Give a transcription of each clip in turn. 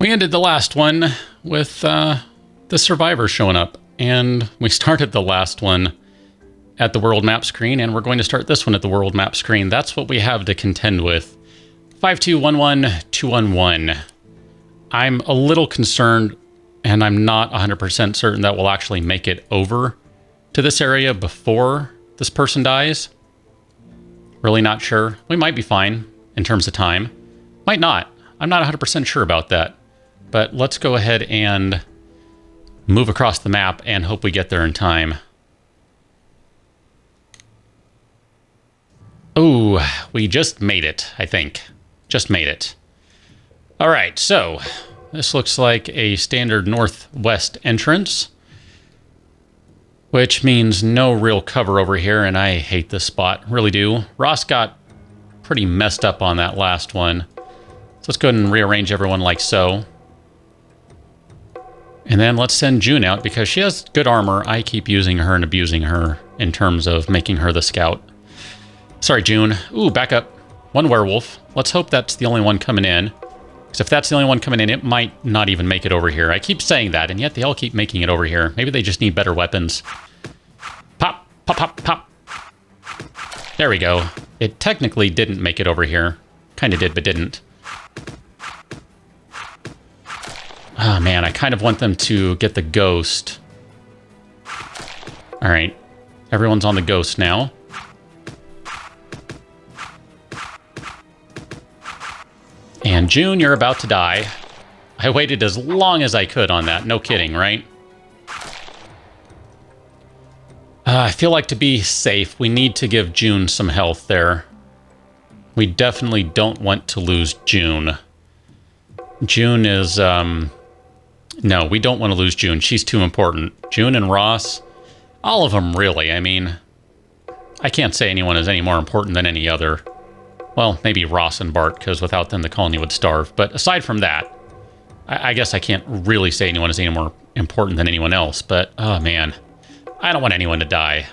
We ended the last one with the survivors showing up, and we started the last one at the world map screen, and we're going to start this one at the world map screen. That's what we have to contend with. 5211211. I'm a little concerned, and I'm not 100% certain that we'll actually make it over to this area before this person dies. Really not sure. We might be fine in terms of time. Might not. I'm not 100% sure about that. But let's go ahead and move across the map and hope we get there in time. Oh, we just made it, I think. Just made it. All right, so this looks like a standard northwest entrance, which means no real cover over here, and I hate this spot, really do. Ross got pretty messed up on that last one. So let's go ahead and rearrange everyone like so. And then let's send June out because she has good armor. I keep using her and abusing her in terms of making her the scout. Sorry, June. Ooh, back up. One werewolf. Let's hope that's the only one coming in. Because if that's the only one coming in, it might not even make it over here. I keep saying that, and yet they all keep making it over here. Maybe they just need better weapons. Pop, pop, pop, pop. There we go. It technically didn't make it over here. Kind of did, but didn't. Oh man, I kind of want them to get the ghost. All right, everyone's on the ghost now. And June, you're about to die. I waited as long as I could on that, no kidding, right? I feel like to be safe, we need to give June some health there. We definitely don't want to lose June. June is, no, we don't want to lose June. She's too important. June and Ross, all of them really. I mean, I can't say anyone is any more important than any other. Well, maybe Ross and Bart, because without them the colony would starve. But aside from that, I guess I can't really say anyone is any more important than anyone else. But, oh man, I don't want anyone to die.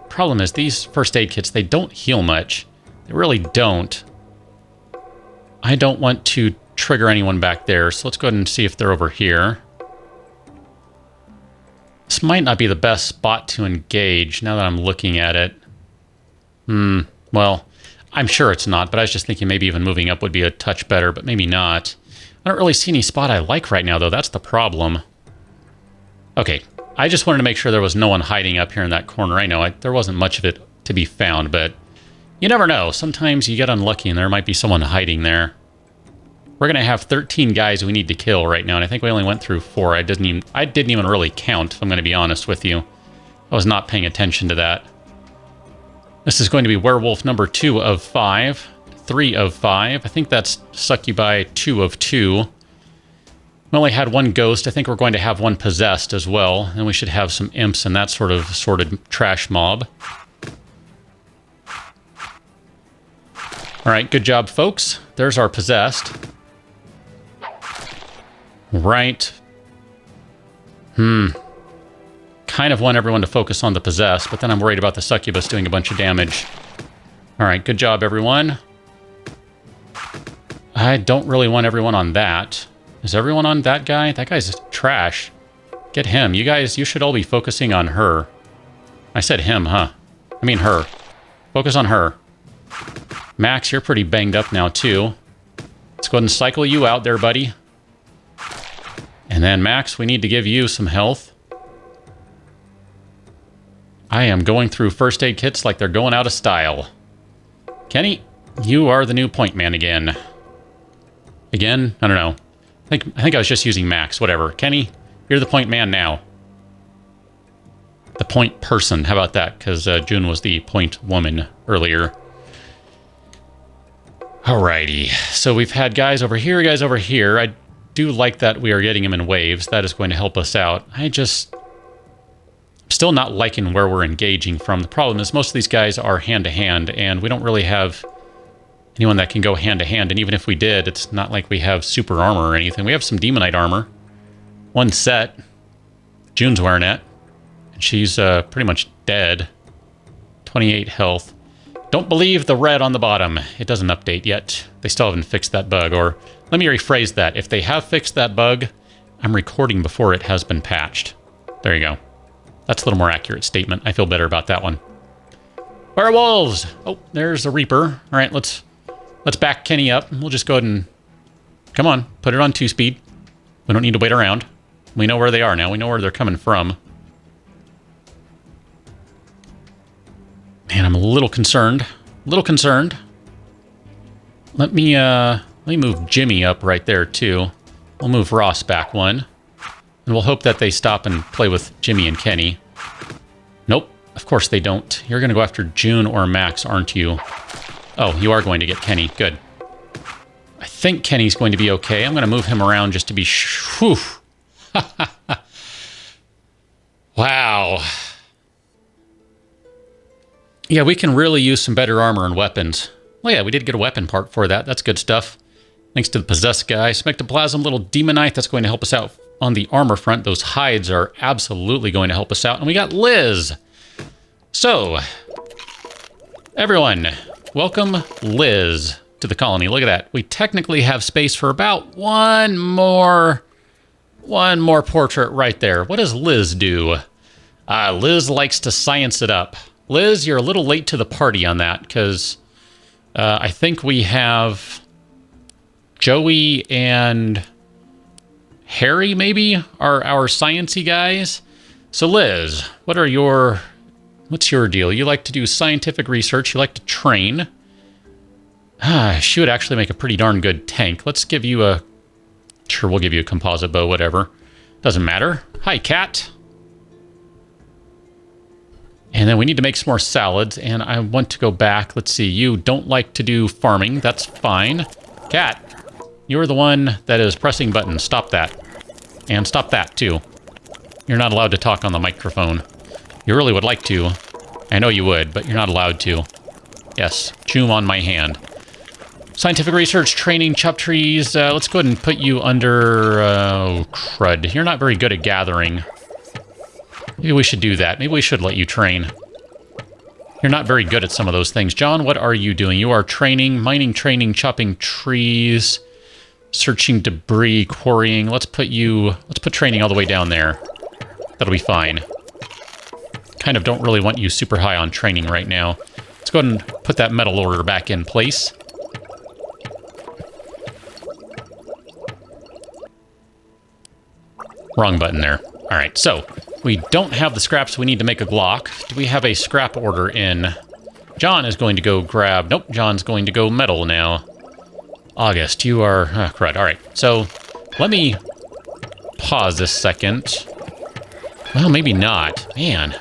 Problem is, these first aid kits, they don't heal much. They really don't. I don't want to trigger anyone back there, so let's go ahead and see if they're over here. This might not be the best spot to engage now that I'm looking at it. Well, I'm sure it's not, but I was just thinking maybe even moving up would be a touch better, but maybe not. I don't really see any spot I like right now, though. That's the problem. Okay, I just wanted to make sure there was no one hiding up here in that corner. I know there wasn't much of it to be found, but you never know. Sometimes you get unlucky and there might be someone hiding there. We're going to have 13 guys we need to kill right now, and I think we only went through 4. I didn't even really count, if I'm going to be honest with you. I was not paying attention to that. This is going to be werewolf number 2 of 5. 3 of 5. I think that's succubi 2 of 2. We only had 1 ghost. I think we're going to have 1 possessed as well, and we should have some imps and that sort of sorted trash mob. All right, good job, folks. There's our possessed. Right. Kind of want everyone to focus on the possessed, but then I'm worried about the succubus doing a bunch of damage. All right, good job, everyone. I don't really want everyone on that. Is everyone on that guy? That guy's trash. Get him. You guys, you should all be focusing on her. I said him, huh? I mean her. Focus on her. Max, you're pretty banged up now, too. Let's go ahead and cycle you out there, buddy. And then, Max, we need to give you some health. I am going through first aid kits like they're going out of style. Kenny, you are the new point man again. Again? I don't know. I think I was just using Max. Whatever. Kenny, you're the point man now. The point person. How about that? Because June was the point woman earlier. Alrighty. So we've had guys over here, guys over here. I do like that we are getting them in waves. That is going to help us out. I'm still not liking where we're engaging from. The problem is most of these guys are hand-to-hand, and we don't really have anyone that can go hand-to-hand. And even if we did, it's not like we have super armor or anything. We have some demonite armor. 1 set. June's wearing it. And she's pretty much dead. 28 health. Don't believe the red on the bottom. It doesn't update yet. They still haven't fixed that bug, or Let me rephrase that. If they have fixed that bug, I'm recording before it has been patched. There you go. That's a little more accurate statement. I feel better about that one. Werewolves! Oh, there's the Reaper. All right, let's back Kenny up. We'll just go ahead and... Come on, put it on 2-speed. We don't need to wait around. We know where they are now. We know where they're coming from. Man, I'm a little concerned. A little concerned. Let me move Jimmy up right there, too. We'll move Ross back one. And we'll hope that they stop and play with Jimmy and Kenny. Nope, of course they don't. You're going to go after June or Max, aren't you? Oh, you are going to get Kenny. Good. I think Kenny's going to be okay. I'm going to move him around just to be... Whew. Wow. Yeah, we can really use some better armor and weapons. Well, yeah, we did get a weapon part for that. That's good stuff. Thanks to the possessed guy. Smectoplasm, little demonite. That's going to help us out on the armor front. Those hides are absolutely going to help us out. And we got Liz. So, everyone, welcome Liz to the colony. Look at that. We technically have space for about one more portrait right there. What does Liz do? Liz likes to science it up. Liz, you're a little late to the party on that, because I think we have Joey and Harry, maybe, are our sciencey guys. So Liz, what's your deal? You like to do scientific research, you like to train. She would actually make a pretty darn good tank. Let's give you a... Sure, we'll give you a composite bow, whatever. Doesn't matter. Hi, Cat. And then we need to make some more salads, and I want to go back. Let's see, you don't like to do farming. That's fine. Cat, you're the one that is pressing buttons. Stop that. And stop that, too. You're not allowed to talk on the microphone. You really would like to. I know you would, but you're not allowed to. Yes, chew on my hand. Scientific research, training, chop trees. Let's go ahead and put you under... oh, crud. You're not very good at gathering. Maybe we should do that. Maybe we should let you train. You're not very good at some of those things. John, what are you doing? You are training, mining, training, chopping trees, searching debris, quarrying. Let's put training all the way down there. That'll be fine. Kind of don't really want you super high on training right now. Let's go ahead and put that metal order back in place. Wrong button there. All right, so we don't have the scraps we need to make a Glock. Do we have a scrap order in? John is going to go grab... Nope, John's going to go metal now. August, you are... Oh, crud. All right, so let me pause this second. Well, maybe not. Man.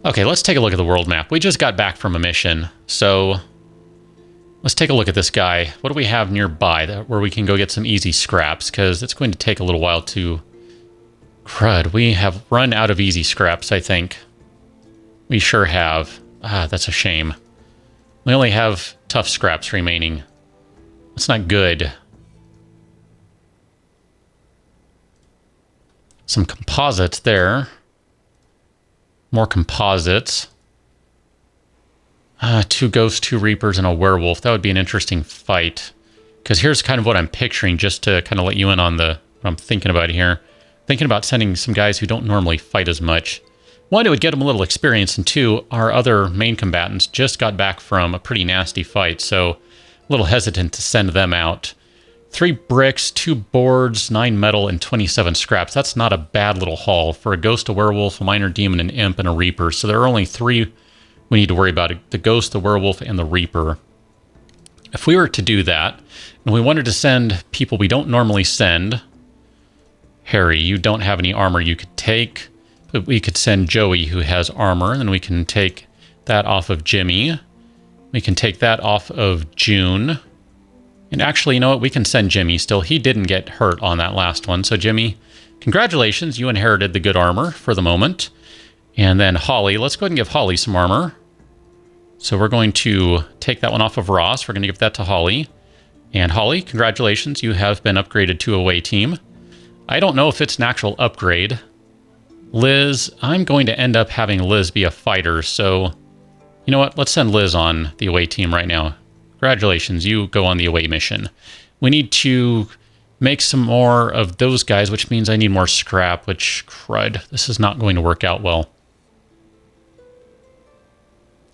Okay, let's take a look at the world map. We just got back from a mission, so... Let's take a look at this guy. What do we have nearby where we can go get some easy scraps? Because it's going to take a little while to... Crud, we have run out of easy scraps, I think. We sure have. That's a shame. We only have tough scraps remaining. That's not good. Some composites there. More composites. 2 ghosts, 2 reapers, and a werewolf. That would be an interesting fight. Because here's kind of what I'm picturing, just to kind of let you in on what I'm thinking about here. Thinking about sending some guys who don't normally fight as much. 1, it would get them a little experience, and 2, our other main combatants just got back from a pretty nasty fight, so a little hesitant to send them out. 3 bricks, 2 boards, 9 metal, and 27 scraps. That's not a bad little haul for a ghost, a werewolf, a minor demon, an imp, and a reaper. So there are only 3 we need to worry about: the ghost, the werewolf, and the reaper. If we were to do that, and we wanted to send people we don't normally send... Harry, you don't have any armor you could take, but we could send Joey, who has armor, and then we can take that off of Jimmy. We can take that off of June. And actually, you know what? We can send Jimmy still. He didn't get hurt on that last one. So Jimmy, congratulations. You inherited the good armor for the moment. And then Holly, let's go ahead and give Holly some armor. So we're going to take that one off of Ross. We're going to give that to Holly. And Holly, congratulations. You have been upgraded to away team. I don't know if it's an actual upgrade. Liz, I'm going to end up having Liz be a fighter. So You know what? Let's send Liz on the away team right now. Congratulations, you go on the away mission. We need to make some more of those guys, which means I need more scrap, which, crud, this is not going to work out well.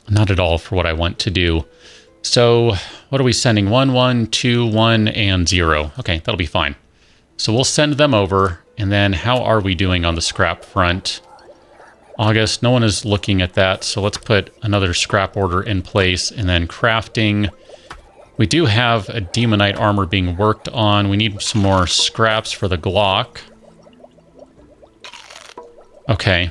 Not at all for what I want to do. So, what are we sending? 1, 1, 2, 1, and 0. Okay, that'll be fine. So we'll send them over, and then how are we doing on the scrap front? August, no one is looking at that, so let's put another scrap order in place, and then crafting. We do have a demonite armor being worked on. We need some more scraps for the Glock. Okay.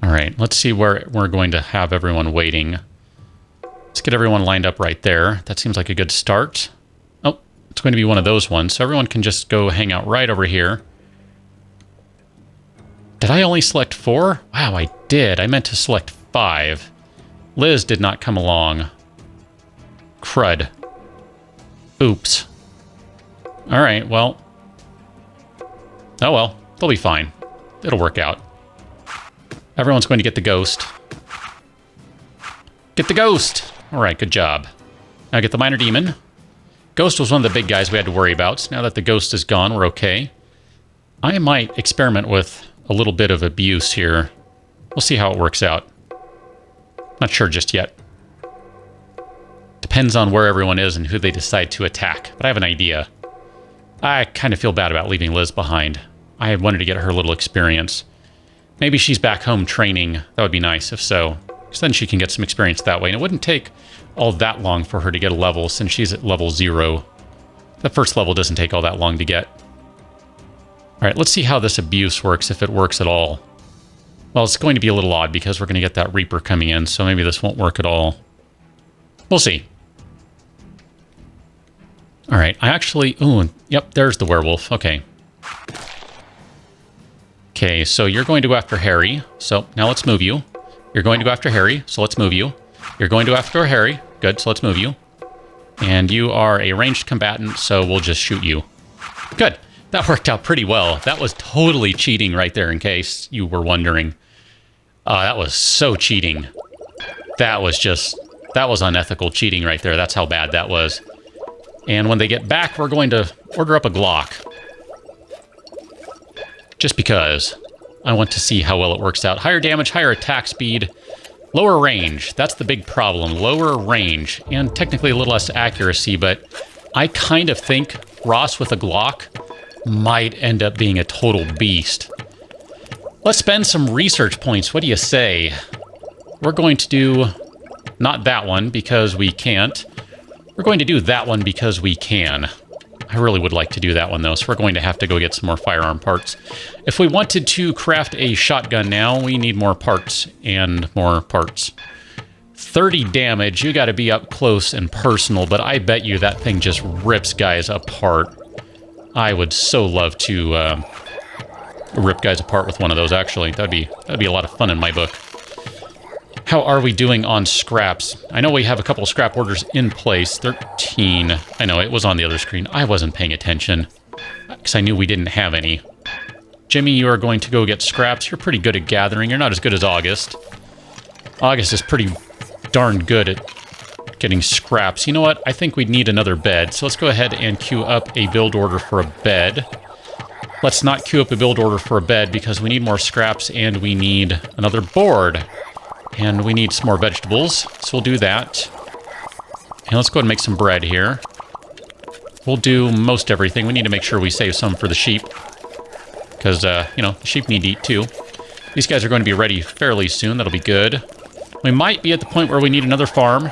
All right, let's see where we're going to have everyone waiting. Let's get everyone lined up right there. That seems like a good start. Oh, it's going to be one of those ones, so everyone can just go hang out right over here. Did I only select 4? Wow, I did. I meant to select 5. Liz did not come along. Crud. Oops. All right, well. Oh well, they'll be fine. It'll work out. Everyone's going to get the ghost. Get the ghost! Alright, good job. Now get the minor demon. Ghost was one of the big guys we had to worry about. So now that the ghost is gone, we're okay. I might experiment with a little bit of abuse here. We'll see how it works out. Not sure just yet. Depends on where everyone is and who they decide to attack. But I have an idea. I kind of feel bad about leaving Liz behind. I wanted to get her a little experience. Maybe she's back home training. That would be nice if so. Because then she can get some experience that way. And it wouldn't take all that long for her to get a level since she's at level 0. The first level doesn't take all that long to get. Alright, let's see how this abuse works, if it works at all. Well, it's going to be a little odd because we're going to get that Reaper coming in, so maybe this won't work at all. We'll see. Alright, I actually... Ooh, yep, there's the werewolf. Okay. Okay, so you're going to go after Harry. So now let's move you. You're going to go after Harry, so let's move you. You're going to go after Harry. Good, so let's move you. And you are a ranged combatant, so we'll just shoot you. Good. That worked out pretty well. That was totally cheating right there, in case you were wondering. That was so cheating. That was unethical cheating right there. That's how bad that was. And when they get back, we're going to order up a Glock. Just because I want to see how well it works out. Higher damage, higher attack speed, lower range. That's the big problem. Lower range and technically a little less accuracy, but I kind of think Ross with a Glock might end up being a total beast. Let's spend some research points. What do you say? We're going to do not that one because we can't. We're going to do that one because we can. I really would like to do that one, though, so we're going to have to go get some more firearm parts. If we wanted to craft a shotgun now, we need more parts and more parts. 30 damage, you got to be up close and personal, but I bet you that thing just rips guys apart. I would so love to rip guys apart with one of those, actually. That'd be a lot of fun in my book. How are we doing on scraps? I know we have a couple of scrap orders in place. 13. I know, it was on the other screen. I wasn't paying attention because I knew we didn't have any. Jimmy, you are going to go get scraps. You're pretty good at gathering. You're not as good as August. August is pretty darn good at getting scraps. You know what? I think we'd need another bed. So let's go ahead and queue up a build order for a bed. Let's not queue up a build order for a bed because we need more scraps and we need another board. And we need some more vegetables, so we'll do that. And let's go ahead and make some bread here. We'll do most everything. We need to make sure we save some for the sheep. Because, you know, the sheep need to eat too. These guys are going to be ready fairly soon. That'll be good. We might be at the point where we need another farm.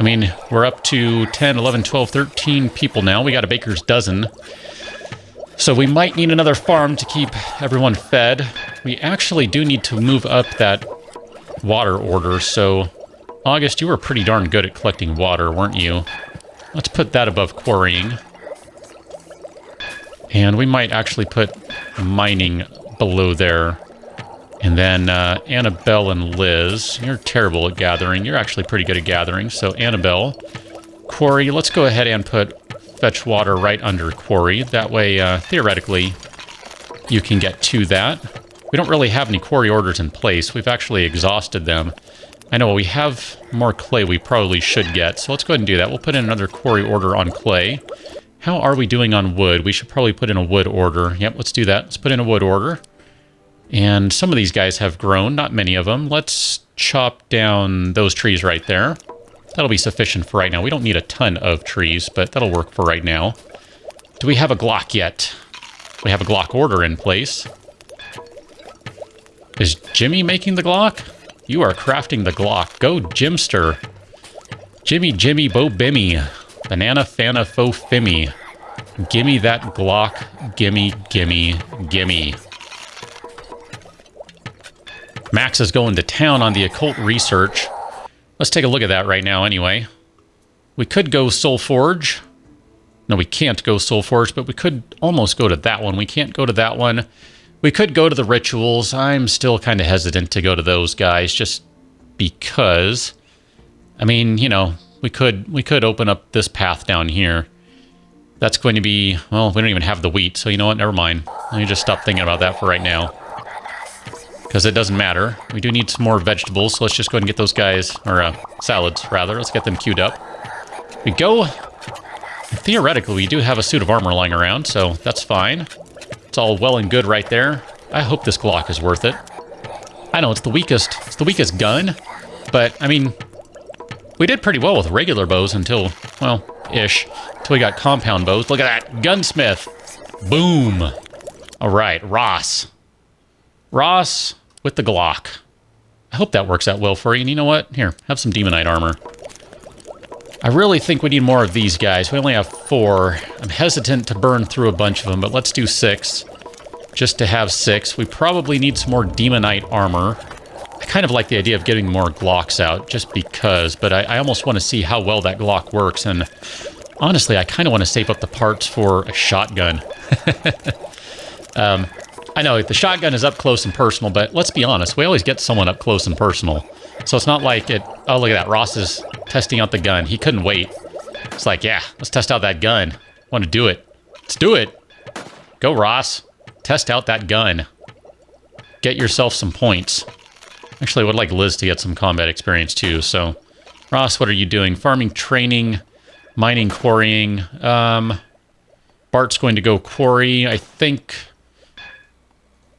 I mean, we're up to 10, 11, 12, 13 people now. We got a baker's dozen. So we might need another farm to keep everyone fed. We actually do need to move up that water order. So, August, you were pretty darn good at collecting water, weren't you? Let's put that above quarrying. And we might actually put mining below there. And then Annabelle and Liz, you're terrible at gathering. You're actually pretty good at gathering. So Annabelle, quarry, let's go ahead and put fetch water right under quarry. That way, theoretically, you can get to that. We don't really have any quarry orders in place. We've actually exhausted them. I know we have more clay we probably should get, so let's go ahead and do that. We'll put in another quarry order on clay. How are we doing on wood? We should probably put in a wood order. Yep, let's do that. Let's put in a wood order. And some of these guys have grown, not many of them. Let's chop down those trees right there. That'll be sufficient for right now. We don't need a ton of trees, but that'll work for right now. Do we have a Glock yet? We have a Glock order in place. Is Jimmy making the Glock? You are crafting the Glock. Go, Jimster. Jimmy, Bo Bimmy. Banana Fana Fo Fimmy. Gimme that Glock. Gimme. Max is going to town on the occult research. Let's take a look at that right now anyway. We could go Soul Forge. No, we can't go Soul Forge, but we could almost go to that one. We can't go to that one. We could go to the rituals. I'm still kind of hesitant to go to those guys just because, I mean, you know, we could open up this path down here. That's going to be, well, we don't even have the wheat, so you know what? Never mind. Let me just stop thinking about that for right now. Because it doesn't matter. We do need some more vegetables, so let's just go ahead and get those guys, or salads, rather. Let's get them queued up. We go. Theoretically, we do have a suit of armor lying around, so that's fine. It's all well and good right there. I hope this Glock is worth it. I know, it's the weakest gun, but, I mean, we did pretty well with regular bows until, well, ish. Until we got compound bows. Look at that! Gunsmith! Boom! Alright, Ross. Ross with the Glock. I hope that works out well for you. And you know what? Here, have some Demonite armor. I really think we need more of these guys. We only have 4. I'm hesitant to burn through a bunch of them, but let's do 6. Just to have 6. We probably need some more Demonite armor. I kind of like the idea of getting more Glocks out, just because, but I almost want to see how well that Glock works, and honestly, I kind of want to save up the parts for a shotgun. I know, the shotgun is up close and personal, but let's be honest, we always get someone up close and personal. So it's not like it... Oh, look at that. Ross is testing out the gun. He couldn't wait. It's like, yeah, let's test out that gun. Want to do it. Let's do it. Go, Ross. Test out that gun. Get yourself some points. Actually, I would like Liz to get some combat experience, too. So, Ross, what are you doing? Farming, training, mining, quarrying. Bart's going to go quarry. I think...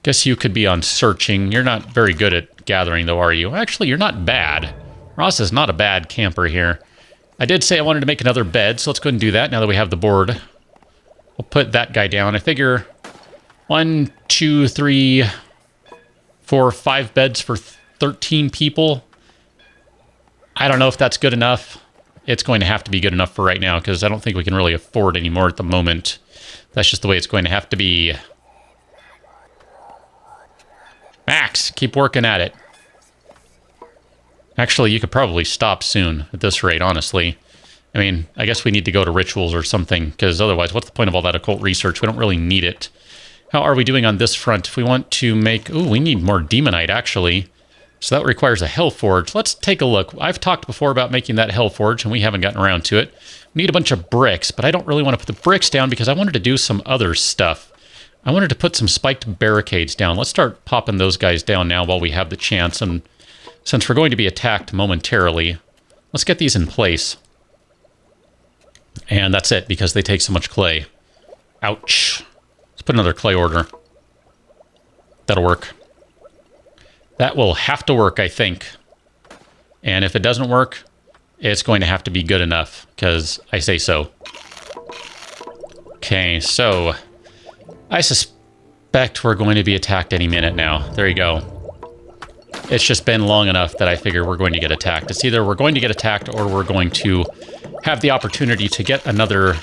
Guess you could be on searching. You're not very good at gathering, though, are you? Actually, you're not bad. Ross is not a bad camper here. I did say I wanted to make another bed, so let's go ahead and do that now that we have the board. We'll put that guy down. I figure 1, 2, 3, 4, 5 beds for 13 people. I don't know if that's good enough. It's going to have to be good enough for right now, because I don't think we can really afford any more at the moment. That's just the way it's going to have to be. Max, keep working at it. Actually, you could probably stop soon at this rate, honestly. I mean, I guess we need to go to rituals or something, because otherwise, what's the point of all that occult research? We don't really need it. How are we doing on this front? If we want to make... Ooh, we need more Demonite, actually. So that requires a Hell Forge. Let's take a look. I've talked before about making that Hell Forge, and we haven't gotten around to it. We need a bunch of bricks, but I don't really want to put the bricks down because I wanted to do some other stuff. I wanted to put some spiked barricades down. Let's start popping those guys down now while we have the chance. And since we're going to be attacked momentarily, let's get these in place. And that's it, because they take so much clay. Ouch. Let's put another clay order. That'll work. That will have to work, I think. And if it doesn't work, it's going to have to be good enough, because I say so. Okay, so... I suspect we're going to be attacked any minute now. There you go. It's just been long enough that I figure we're going to get attacked. It's either we're going to get attacked or we're going to have the opportunity to get another,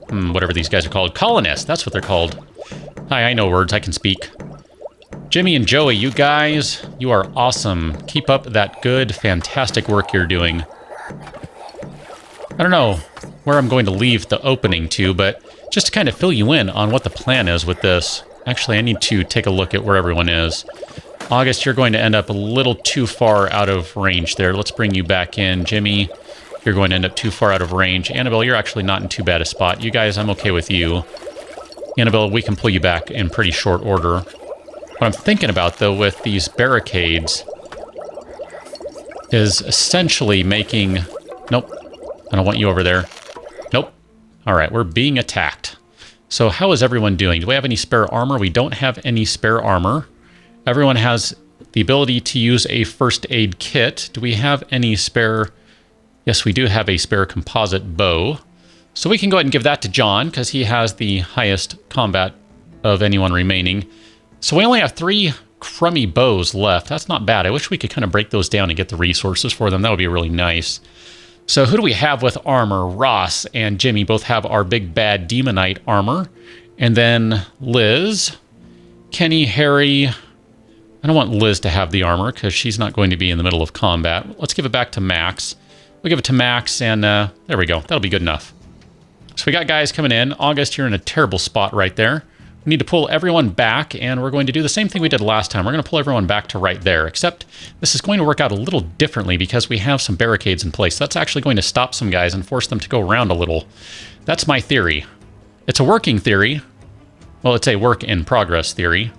whatever these guys are called. Colonists, that's what they're called. Hi, I know words, I can speak. Jimmy and Joey, you guys, you are awesome. Keep up that good, fantastic work you're doing. I don't know where I'm going to leave the opening to, but just to kind of fill you in on what the plan is with this. Actually, I need to take a look at where everyone is. August, you're going to end up a little too far out of range there. Let's bring you back in. Jimmy, you're going to end up too far out of range. Annabelle, you're actually not in too bad a spot. You guys, I'm okay with you. Annabelle, we can pull you back in pretty short order. What I'm thinking about, though, with these barricades is essentially making... Nope. I don't want you over there. Nope. All right, we're being attacked. So how is everyone doing? Do we have any spare armor? We don't have any spare armor. Everyone has the ability to use a first aid kit. Do we have any spare... Yes, we do have a spare composite bow. So we can go ahead and give that to John, because he has the highest combat of anyone remaining. So we only have 3 crummy bows left. That's not bad. I wish we could kind of break those down and get the resources for them. That would be really nice. So who do we have with armor? Ross and Jimmy both have our big bad demonite armor. And then Liz, Kenny, Harry. I don't want Liz to have the armor because she's not going to be in the middle of combat. Let's give it back to Max. We'll give it to Max, and there we go. That'll be good enough. So we got guys coming in. August, you're in a terrible spot right there. We need to pull everyone back, and we're going to do the same thing we did last time. We're going to pull everyone back to right there, except this is going to work out a little differently because we have some barricades in place. That's actually going to stop some guys and force them to go around a little. That's my theory. It's a working theory. Well, it's a work in progress theory.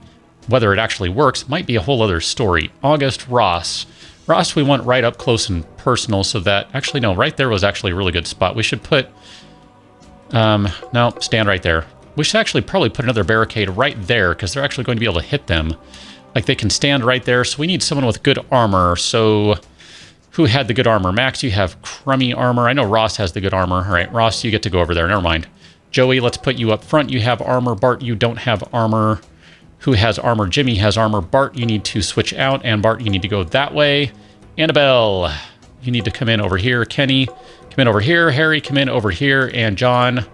Whether it actually works might be a whole other story. August, Ross. Ross, we want right up close and personal so that... Actually, no, right there was actually a really good spot. We should put... no, stand right there. We should actually probably put another barricade right there because they're actually going to be able to hit them. Like, they can stand right there. So we need someone with good armor. So who had the good armor? Max, you have crummy armor. I know Ross has the good armor. All right, Ross, you get to go over there. Never mind. Joey, let's put you up front. You have armor. Bart, you don't have armor. Who has armor? Jimmy has armor. Bart, you need to switch out. And Bart, you need to go that way. Annabelle, you need to come in over here. Kenny, come in over here. Harry, come in over here. And John,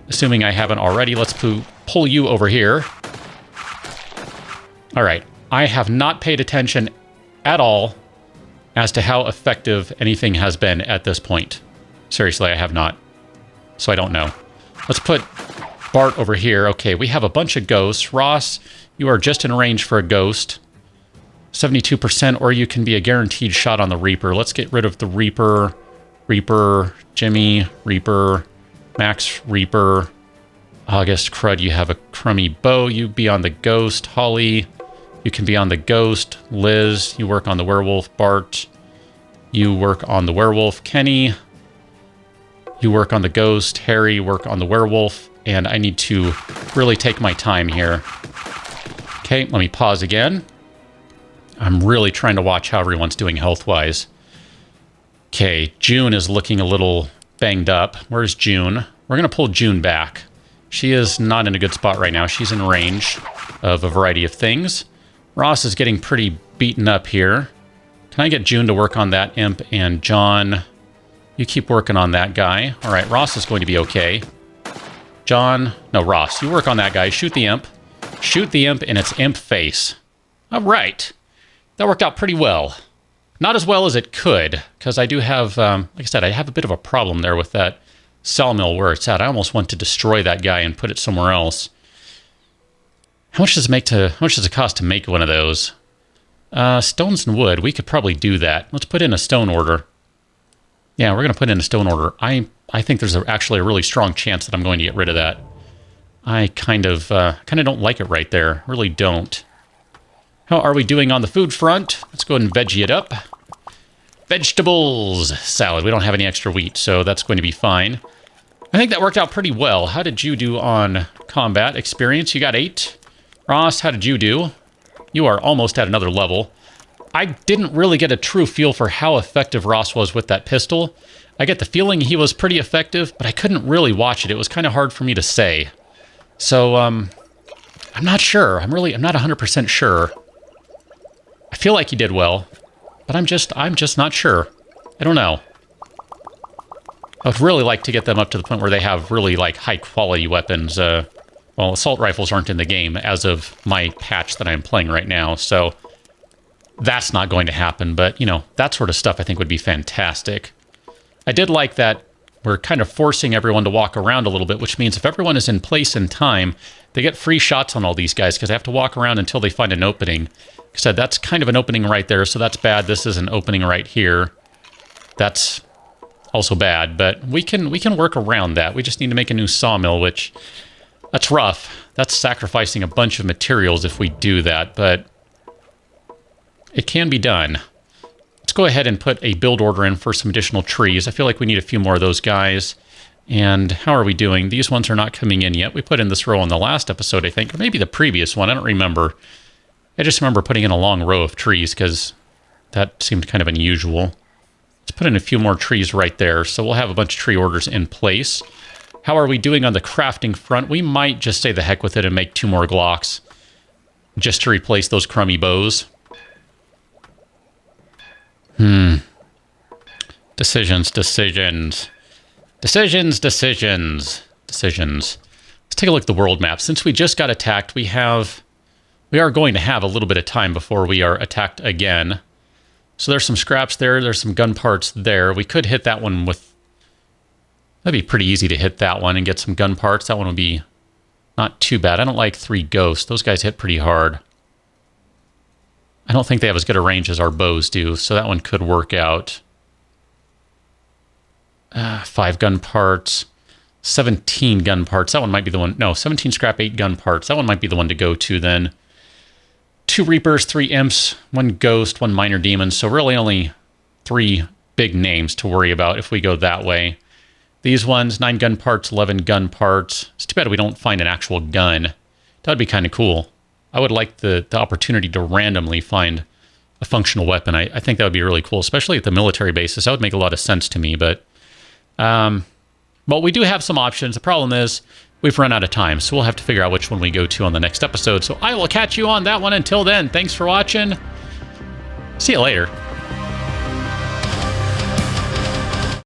assuming I haven't already, let's pull you over here. All right. I have not paid attention at all as to how effective anything has been at this point. Seriously, I have not. So I don't know. Let's put Bart over here. Okay, we have a bunch of ghosts. Ross, you are just in range for a ghost. 72%, or you can be a guaranteed shot on the Reaper. Let's get rid of the Reaper. Reaper, Jimmy, Reaper, Max, Reaper. August, crud, you have a crummy bow. You be on the ghost. Holly, you can be on the ghost. Liz, you work on the werewolf. Bart, you work on the werewolf. Kenny, you work on the ghost. Harry, work on the werewolf. And I need to really take my time here. Okay, let me pause again. I'm really trying to watch how everyone's doing health-wise. Okay, June is looking a little banged up. Where's June? We're going to pull June back. She is not in a good spot right now. She's in range of a variety of things. Ross is getting pretty beaten up here. Can I get June to work on that imp? And John, you keep working on that guy. All right, Ross is going to be okay. John, no, Ross, you work on that guy. Shoot the imp. Shoot the imp in its imp face. All right. That worked out pretty well. Not as well as it could, because I do have, like I said, I have a bit of a problem there with that sawmill where it's at. I almost want to destroy that guy and put it somewhere else. How much does it cost to make one of those? Stones and wood. We could probably do that. Let's put in a stone order. Yeah, we're going to put in a stone order. I think there's actually a really strong chance that I'm going to get rid of that. I kind of don't like it right there. Really don't. How are we doing on the food front? Let's go ahead and veggie it up. Vegetables. Salad. We don't have any extra wheat, so that's going to be fine. I think that worked out pretty well. How did you do on combat experience? You got 8. Ross, how did you do? You are almost at another level. I didn't really get a true feel for how effective Ross was with that pistol. I get the feeling he was pretty effective, but I couldn't really watch it. It was kind of hard for me to say. So, I'm not sure. I'm not 100% sure. I feel like he did well, but I'm just not sure. I don't know. I would really like to get them up to the point where they have really, like, high-quality weapons. Well, assault rifles aren't in the game as of my patch that I'm playing right now, so that's not going to happen. But, you know, that sort of stuff I think would be fantastic. I did like that we're kind of forcing everyone to walk around a little bit, which means if everyone is in place in time, they get free shots on all these guys because they have to walk around until they find an opening. Like I said, that's kind of an opening right there, so that's bad. This is an opening right here. That's also bad, but we can work around that. We just need to make a new sawmill, which That's rough. That's sacrificing a bunch of materials if we do that, but it can be done. Let's go ahead and put a build order in for some additional trees. I feel like we need a few more of those guys. And how are we doing? These ones are not coming in yet. We put in this row in the last episode, I think, or maybe the previous one. I don't remember. I just remember putting in a long row of trees because that seemed kind of unusual. Let's put in a few more trees right there. So we'll have a bunch of tree orders in place. How are we doing on the crafting front? We might just say the heck with it and make 2 more Glocks just to replace those crummy bows. Decisions. Let's take a look at the world map. Since we just got attacked, we are going to have a little bit of time before we are attacked again. So there's some scraps there. There's some gun parts there. We could hit that one with... That'd be pretty easy to hit that one and get some gun parts. That one would be not too bad. I don't like 3 ghosts. Those guys hit pretty hard. I don't think they have as good a range as our bows do, so that one could work out. 5 gun parts. 17 gun parts. That one might be the one. No, 17 scrap, 8 gun parts. That one might be the one to go to then. 2 Reapers, 3 Imps, 1 Ghost, 1 Minor Demon. So really only 3 big names to worry about if we go that way. These ones, 9 gun parts, 11 gun parts. It's too bad we don't find an actual gun. That would be kind of cool. I would like the opportunity to randomly find a functional weapon. I think that would be really cool, especially at the military bases. That would make a lot of sense to me, but we do have some options. The problem is we've run out of time, so we'll have to figure out which one we go to on the next episode. So I will catch you on that one. Until then, thanks for watching. See you later.